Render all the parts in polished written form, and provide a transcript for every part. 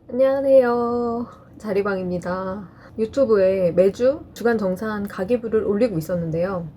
안녕하세요. 자리방입니다. 유튜브에 매주 주간 정산 가계부를 올리고 있었는데요.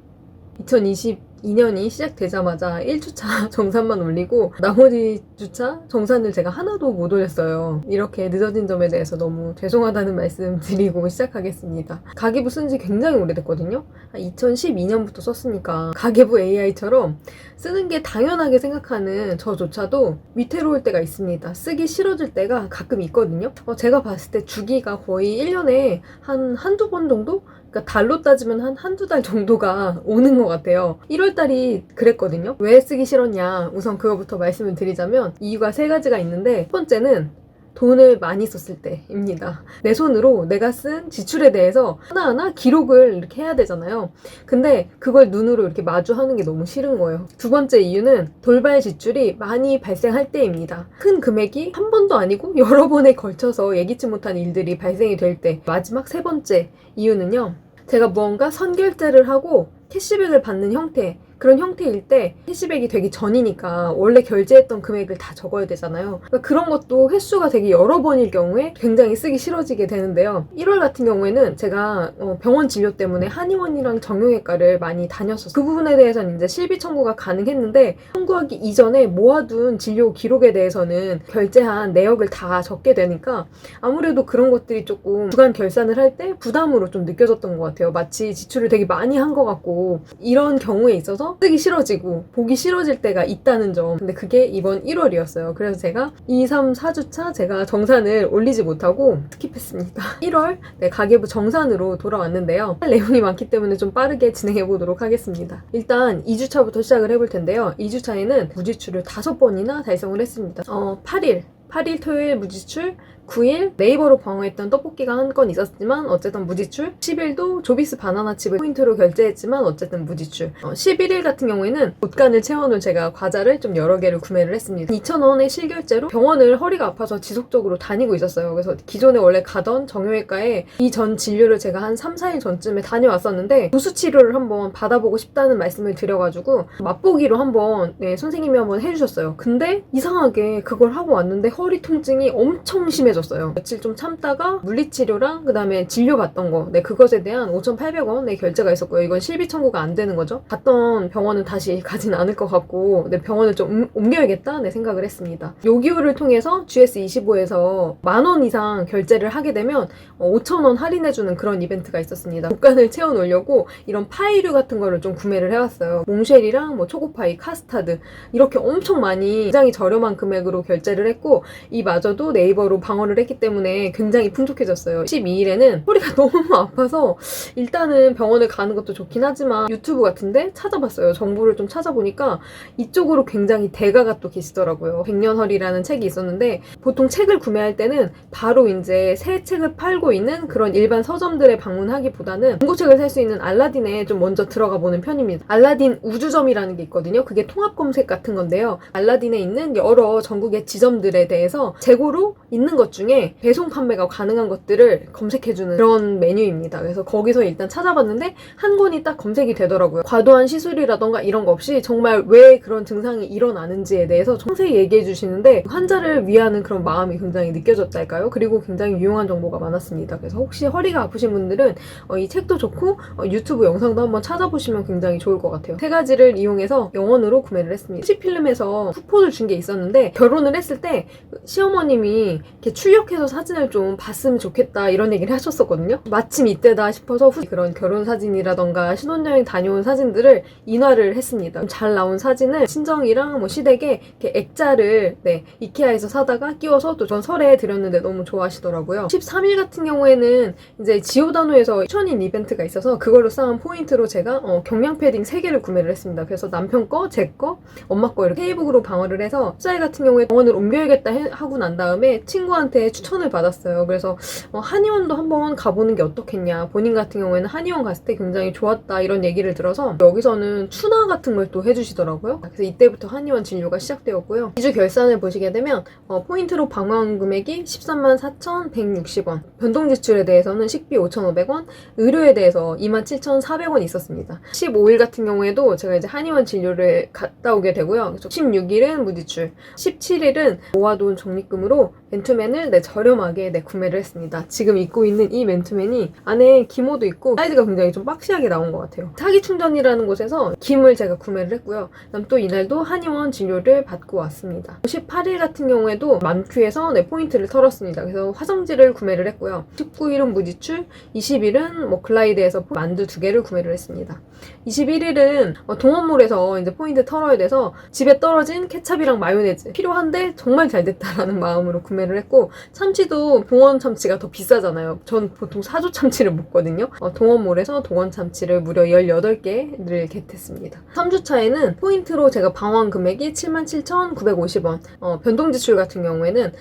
2022년이 시작되자마자 1주차 정산만 올리고 나머지 주차 정산을 제가 하나도 못 올렸어요. 이렇게 늦어진 점에 대해서 너무 죄송하다는 말씀 드리고 시작하겠습니다. 가계부 쓴 지 굉장히 오래됐거든요. 2012년부터 썼으니까 가계부 AI처럼 쓰는 게 당연하게 생각하는 저조차도 위태로울 때가 있습니다. 쓰기 싫어질 때가 가끔 있거든요. 제가 봤을 때 주기가 거의 1년에 한두 번 정도? 그러니까 달로 따지면 한두 달 정도가 오는 것 같아요. 1월달이 그랬거든요. 왜 쓰기 싫었냐? 우선 그거부터 말씀을 드리자면 이유가 세 가지가 있는데 첫 번째는 돈을 많이 썼을 때입니다. 내 손으로 내가 쓴 지출에 대해서 하나하나 기록을 이렇게 해야 되잖아요. 근데 그걸 눈으로 이렇게 마주하는 게 너무 싫은 거예요. 두 번째 이유는 돌발 지출이 많이 발생할 때입니다. 큰 금액이 한 번도 아니고 여러 번에 걸쳐서 예기치 못한 일들이 발생이 될 때. 마지막 세 번째 이유는요. 제가 무언가 선결제를 하고 캐시백을 받는 형태, 그런 형태일 때 캐시백이 되기 전이니까 원래 결제했던 금액을 다 적어야 되잖아요. 그러니까 그런 것도 횟수가 되게 여러 번일 경우에 굉장히 쓰기 싫어지게 되는데요. 1월 같은 경우에는 제가 병원 진료 때문에 한의원이랑 정형외과를 많이 다녔었어요. 그 부분에 대해서는 이제 실비 청구가 가능했는데 청구하기 이전에 모아둔 진료 기록에 대해서는 결제한 내역을 다 적게 되니까 아무래도 그런 것들이 조금 주간 결산을 할 때 부담으로 좀 느껴졌던 것 같아요. 마치 지출을 되게 많이 한 것 같고 이런 경우에 있어서 쓰기 싫어지고 보기 싫어질 때가 있다는 점. 근데 그게 이번 1월이었어요. 그래서 제가 2, 3, 4주차 제가 정산을 올리지 못하고 스킵했습니다. 1월 가계부 정산으로 돌아왔는데요. 할 내용이 많기 때문에 좀 빠르게 진행해 보도록 하겠습니다. 일단 2주차부터 시작을 해볼 텐데요. 2주차에는 무지출을 5번이나 달성을 했습니다. 8일 토요일 무지출, 9일 네이버로 방어했던 떡볶이가 한 건 있었지만 어쨌든 무지출, 10일도 조비스 바나나칩을 포인트로 결제했지만 어쨌든 무지출, 11일 같은 경우에는 옷간을 채워놓은 제가 과자를 좀 여러 개를 구매를 했습니다. 2,000원의 실결제로 병원을 허리가 아파서 지속적으로 다니고 있었어요. 그래서 기존에 원래 가던 정형외과에 이전 진료를 제가 한 3, 4일 전쯤에 다녀왔었는데 도수 치료를 한번 받아보고 싶다는 말씀을 드려가지고 맛보기로 한번 선생님이 한번 해주셨어요. 근데 이상하게 그걸 하고 왔는데 허리 통증이 엄청 심해졌어요. 며칠 좀 참다가 물리치료랑 그 다음에 진료 받던 거, 그것에 대한 5,800원의 결제가 있었고요. 이건 실비 청구가 안 되는 거죠. 갔던 병원은 다시 가진 않을 것 같고 병원을 좀 옮겨야겠다 생각을 했습니다. 요기요를 통해서 GS25에서 10,000원 이상 결제를 하게 되면 5,000원 할인해주는 그런 이벤트가 있었습니다. 옷간을 채워놓으려고 이런 파이류 같은 거를 좀 구매를 해왔어요. 몽쉘이랑 초코파이, 카스타드 이렇게 엄청 많이 굉장히 저렴한 금액으로 결제를 했고 이마저도 네이버로 방어를 했기 때문에 굉장히 풍족해졌어요. 12일에는 허리가 너무 아파서 일단은 병원을 가는 것도 좋긴 하지만 유튜브 같은데 찾아봤어요. 정보를 좀 찾아보니까 이쪽으로 굉장히 대가가 또 계시더라고요. 백년허리라는 책이 있었는데 보통 책을 구매할 때는 바로 이제 새 책을 팔고 있는 그런 일반 서점들에 방문하기보다는 중고책을 살 수 있는 알라딘에 좀 먼저 들어가 보는 편입니다. 알라딘 우주점이라는 게 있거든요. 그게 통합 검색 같은 건데요. 알라딘에 있는 여러 전국의 지점들에 대해서 재고로 있는 것 중에 배송 판매가 가능한 것들을 검색해주는 그런 메뉴입니다. 그래서 거기서 일단 찾아봤는데 한 권이 딱 검색이 되더라고요. 과도한 시술이라던가 이런 거 없이 정말 왜 그런 증상이 일어나는지에 대해서 자세히 얘기해 주시는데 환자를 위하는 그런 마음이 굉장히 느껴졌달까요? 그리고 굉장히 유용한 정보가 많았습니다. 그래서 혹시 허리가 아프신 분들은 이 책도 좋고 유튜브 영상도 한번 찾아보시면 굉장히 좋을 것 같아요. 세 가지를 이용해서 영원으로 구매를 했습니다. 후지필름에서 쿠폰을 준 게 있었는데 결혼을 했을 때 시어머님이 이렇게 출력해서 사진을 좀 봤으면 좋겠다 이런 얘기를 하셨었거든요. 마침 이때다 싶어서 그런 결혼 사진이라던가 신혼여행 다녀온 사진들을 인화를 했습니다. 잘 나온 사진을 친정이랑 시댁에 이렇게 액자를 이케아에서 사다가 끼워서 또 전 설에 드렸는데 너무 좋아하시더라고요. 13일 같은 경우에는 이제 지오다노에서 추천인 이벤트가 있어서 그걸로 쌓은 포인트로 제가 경량 패딩 3개를 구매를 했습니다. 그래서 남편 거, 제 거, 엄마 거 이렇게 페이북으로 방어를 해서 수자이 같은 경우에 병원을 옮겨야겠다 하고 난 다음에 친구한테 추천을 받았어요. 그래서 한의원도 한번 가보는 게 어떻겠냐. 본인 같은 경우에는 한의원 갔을 때 굉장히 좋았다 이런 얘기를 들어서 여기서는 추나 같은 걸 또 해주시더라고요. 그래서 이때부터 한의원 진료가 시작되었고요. 2주 결산을 보시게 되면 포인트로 방어한 금액이 134,160원, 변동지출에 대해서는 식비 5,500원, 의료에 대해서 27,400원 있었습니다. 15일 같은 경우에도 제가 이제 한의원 진료를 갔다 오게 되고요. 16일은 무지출, 17일은 모아둔 적립금으로 맨투맨을 맨투맨을 저렴하게 구매를 했습니다. 지금 입고 있는 이 맨투맨이 안에 기모도 있고 사이즈가 굉장히 좀 박시하게 나온 것 같아요. 사기 충전이라는 곳에서 김을 제가 구매를 했고요. 그다음 또 이날도 한의원 진료를 받고 왔습니다. 18일 같은 경우에도 만큐에서 포인트를 털었습니다. 그래서 화성지를 구매를 했고요. 19일은 무지출, 20일은 글라이드에서 만두 2개를 구매를 했습니다. 21일은 동원몰에서 이제 포인트 털어야 돼서 집에 떨어진 케찹이랑 마요네즈 필요한데 정말 잘 됐다라는 마음으로 구매를 했고, 참치도 동원 참치가 더 비싸잖아요. 전 보통 사조 참치를 먹거든요. 동원몰에서 동원 참치를 무려 18개를 겟했습니다. 3주차에는 포인트로 제가 방황 금액이 77,950원, 변동 지출 같은 경우에는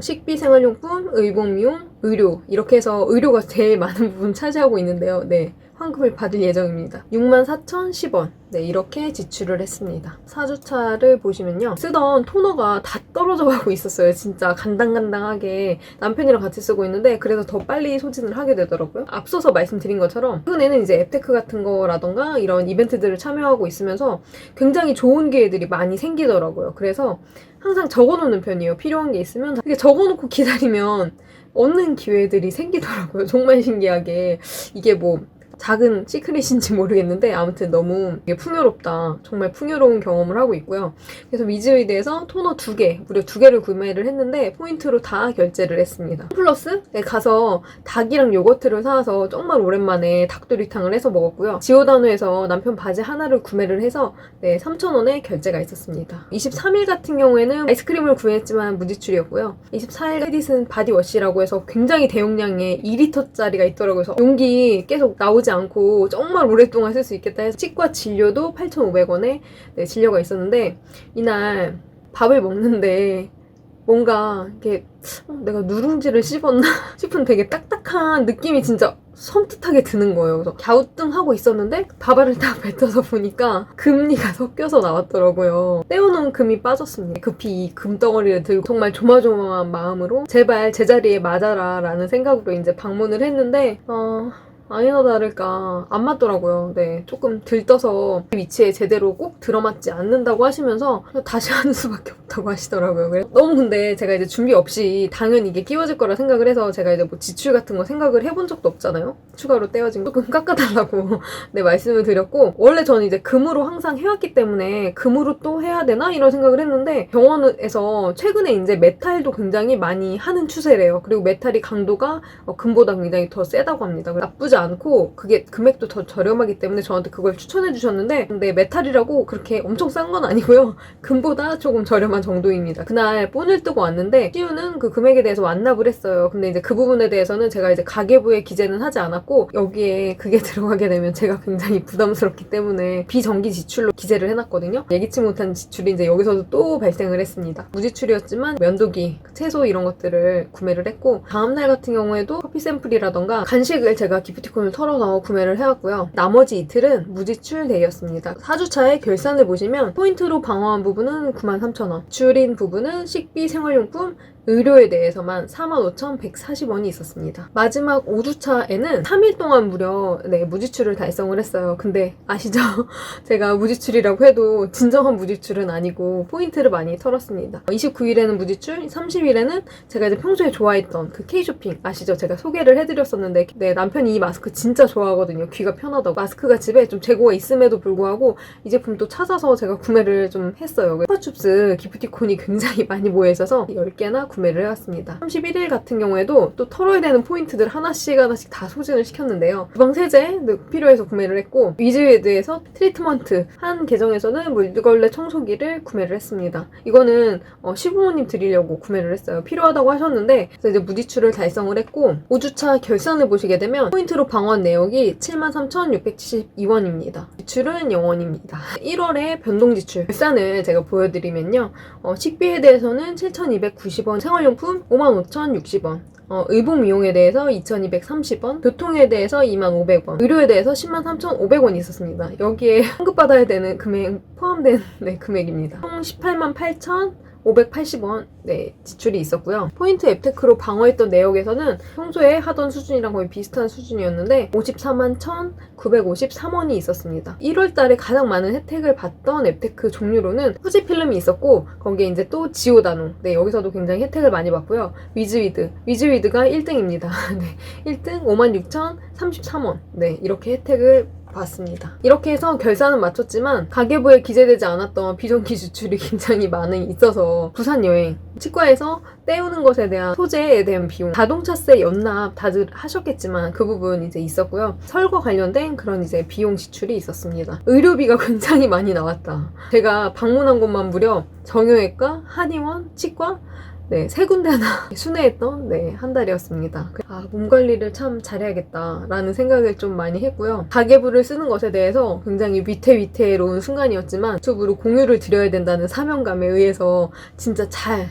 식비, 생활용품, 의복미용, 의료, 이렇게 해서 의료가 제일 많은 부분 차지하고 있는데요. 네, 환급을 받을 예정입니다. 64,010원. 네, 이렇게 지출을 했습니다. 4주차를 보시면요. 쓰던 토너가 다 떨어져 가고 있었어요. 진짜 간당간당하게 남편이랑 같이 쓰고 있는데 그래서 더 빨리 소진을 하게 되더라고요. 앞서서 말씀드린 것처럼 최근에는 이제 앱테크 같은 거라던가 이런 이벤트들을 참여하고 있으면서 굉장히 좋은 기회들이 많이 생기더라고요. 그래서 항상 적어놓는 편이에요. 필요한 게 있으면 이렇게 적어놓고 기다리면 얻는 기회들이 생기더라고요. 정말 신기하게. 이게 작은 시크릿인지 모르겠는데 아무튼 너무 이게 풍요롭다. 정말 풍요로운 경험을 하고 있고요. 그래서 위즈웨이드에서 토너 2개, 무려 2개를 구매를 했는데 포인트로 다 결제를 했습니다. 플러스에 가서 닭이랑 요거트를 사와서 정말 오랜만에 닭도리탕을 해서 먹었고요. 지오다노에서 남편 바지 하나를 구매를 해서 3,000원에 결제가 있었습니다. 23일 같은 경우에는 아이스크림을 구매했지만 무지출이었고요. 24일 에디슨 바디워시라고 해서 굉장히 대용량의 2리터짜리가 있더라고요. 그래서 용기 계속 나오지 않고 정말 오랫동안 쓸 수 있겠다 해서 치과 진료도 8,500원에 진료가 있었는데, 이날 밥을 먹는데 뭔가 이렇게 내가 누룽지를 씹었나 싶은 되게 딱딱한 느낌이 진짜 섬뜩하게 드는 거예요. 그래서 갸우뚱하고 있었는데 밥알을 딱 뱉어서 보니까 금리가 섞여서 나왔더라고요. 떼어놓은 금이 빠졌습니다. 급히 이 금덩어리를 들고 정말 조마조마한 마음으로 제발 제자리에 맞아라 라는 생각으로 이제 방문을 했는데 아니나 다를까 안 맞더라고요. 네, 조금 들떠서 위치에 제대로 꼭 들어맞지 않는다고 하시면서 다시 하는 수밖에 없다고 하시더라고요. 그래서 너무 근데 제가 이제 준비 없이 당연히 이게 끼워질 거라 생각을 해서 제가 이제 지출 같은 거 생각을 해본 적도 없잖아요. 추가로 떼어진 거 조금 깎아달라고 네, 말씀을 드렸고, 원래 저는 이제 금으로 항상 해왔기 때문에 금으로 또 해야 되나 이런 생각을 했는데 병원에서 최근에 이제 메탈도 굉장히 많이 하는 추세래요. 그리고 메탈이 강도가 금보다 굉장히 더 세다고 합니다. 나쁘지 않고 그게 금액도 더 저렴하기 때문에 저한테 그걸 추천해 주셨는데, 근데 메탈이라고 그렇게 엄청 싼 건 아니고요. 금보다 조금 저렴한 정도입니다. 그날 폰을 뜨고 왔는데 CU는 그 금액에 대해서 완납을 했어요. 근데 이제 그 부분에 대해서는 제가 이제 가계부에 기재는 하지 않았고, 여기에 그게 들어가게 되면 제가 굉장히 부담스럽기 때문에 비정기 지출로 기재를 해놨거든요. 예기치 못한 지출이 이제 여기서도 또 발생을 했습니다. 무지출이었지만 면도기, 채소 이런 것들을 구매를 했고, 다음날 같은 경우에도 커피 샘플이라던가 간식을 제가 기프티콘을 털어서 구매를 해왔고요. 나머지 이틀은 무지출 데이였습니다. 4주차의 결산을 보시면 포인트로 방어한 부분은 93,000원, 줄인 부분은 식비, 생활용품, 의료에 대해서만 45,140원이 있었습니다. 마지막 5주차에는 3일 동안 무려 무지출을 달성을 했어요. 근데 아시죠? 제가 무지출이라고 해도 진정한 무지출은 아니고 포인트를 많이 털었습니다. 29일에는 무지출, 30일에는 제가 이제 평소에 좋아했던 그 K쇼핑 아시죠? 제가 소개를 해드렸었는데 남편이 이 마스크 진짜 좋아하거든요. 귀가 편하다고. 마스크가 집에 좀 재고가 있음에도 불구하고 이 제품 또 찾아서 제가 구매를 좀 했어요. 슈퍼춥스 기프티콘이 굉장히 많이 모여있어서 10개나 구매를 해왔습니다. 31일 같은 경우에도 또 털어야 되는 포인트들 하나씩 다 소진을 시켰는데요. 주방 세제 필요해서 구매를 했고, 위즈웨드에서 트리트먼트 한 계정에서는 물걸레 청소기를 구매를 했습니다. 이거는 시부모님 드리려고 구매를 했어요. 필요하다고 하셨는데 그래서 이제 무지출을 달성을 했고, 5주차 결산을 보시게 되면 포인트로 방어한 내역이 73,672원입니다. 지출은 0원입니다. 1월에 변동지출 결산을 제가 보여드리면요. 식비에 대해서는 7,290원, 생활용품 55,060원, 의복미용에 대해서 2,230원, 교통에 대해서 2,500원, 의료에 대해서 103,500원이 있었습니다. 여기에 환급받아야 되는 금액 포함된 금액입니다. 총 188,000 580원 지출이 있었고요. 포인트 앱테크로 방어했던 내역에서는 평소에 하던 수준이랑 거의 비슷한 수준이었는데 54만 1,953원이 있었습니다. 1월 달에 가장 많은 혜택을 받던 앱테크 종류로는 후지필름이 있었고 거기에 이제 또 지오다노 여기서도 굉장히 혜택을 많이 받고요. 위즈위드가 1등입니다. 1등 56,033원 이렇게 혜택을 봤습니다. 이렇게 해서 결산은 마쳤지만 가계부에 기재되지 않았던 비정기 지출이 굉장히 많이 있어서 부산 여행, 치과에서 떼우는 것에 대한 소재에 대한 비용, 자동차세 연납 다들 하셨겠지만 그 부분 이제 있었고요. 설과 관련된 그런 이제 비용 지출이 있었습니다. 의료비가 굉장히 많이 나왔다. 제가 방문한 곳만 무려 정형외과, 한의원, 치과 세 군데 하나 순회했던 한 달이었습니다. 몸 관리를 참 잘해야겠다라는 생각을 좀 많이 했고요. 가계부를 쓰는 것에 대해서 굉장히 위태위태로운 순간이었지만 유튜브로 공유를 드려야 된다는 사명감에 의해서 진짜 잘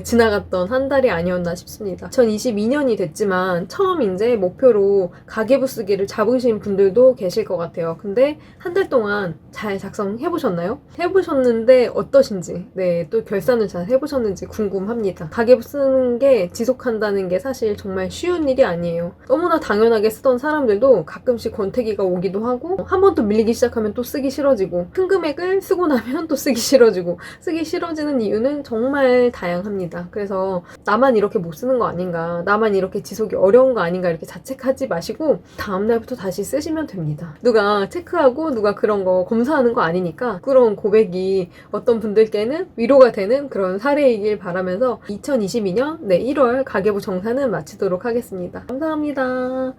지나갔던 한 달이 아니었나 싶습니다. 2022년이 됐지만 처음 이제 목표로 가계부 쓰기를 잡으신 분들도 계실 것 같아요. 근데 한 달 동안 잘 작성해보셨나요? 해보셨는데 어떠신지 또 결산을 잘 해보셨는지 궁금합니다. 가계부 쓰는 게 지속한다는 게 사실 정말 쉬운 일이 아니에요. 너무나 당연하게 쓰던 사람들도 가끔씩 권태기가 오기도 하고 한 번 또 밀리기 시작하면 또 쓰기 싫어지고 큰 금액을 쓰고 나면 또 쓰기 싫어지고 쓰기 싫어지는 이유는 정말 다양합니다. 그래서 나만 이렇게 못 쓰는 거 아닌가, 나만 이렇게 지속이 어려운 거 아닌가 이렇게 자책하지 마시고 다음날부터 다시 쓰시면 됩니다. 누가 체크하고 누가 그런 거 검사하는 거 아니니까 부끄러운 고백이 어떤 분들께는 위로가 되는 그런 사례이길 바라면서 2022년 1월 가계부 정산은 마치도록 하겠습니다. 감사합니다.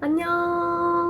안녕.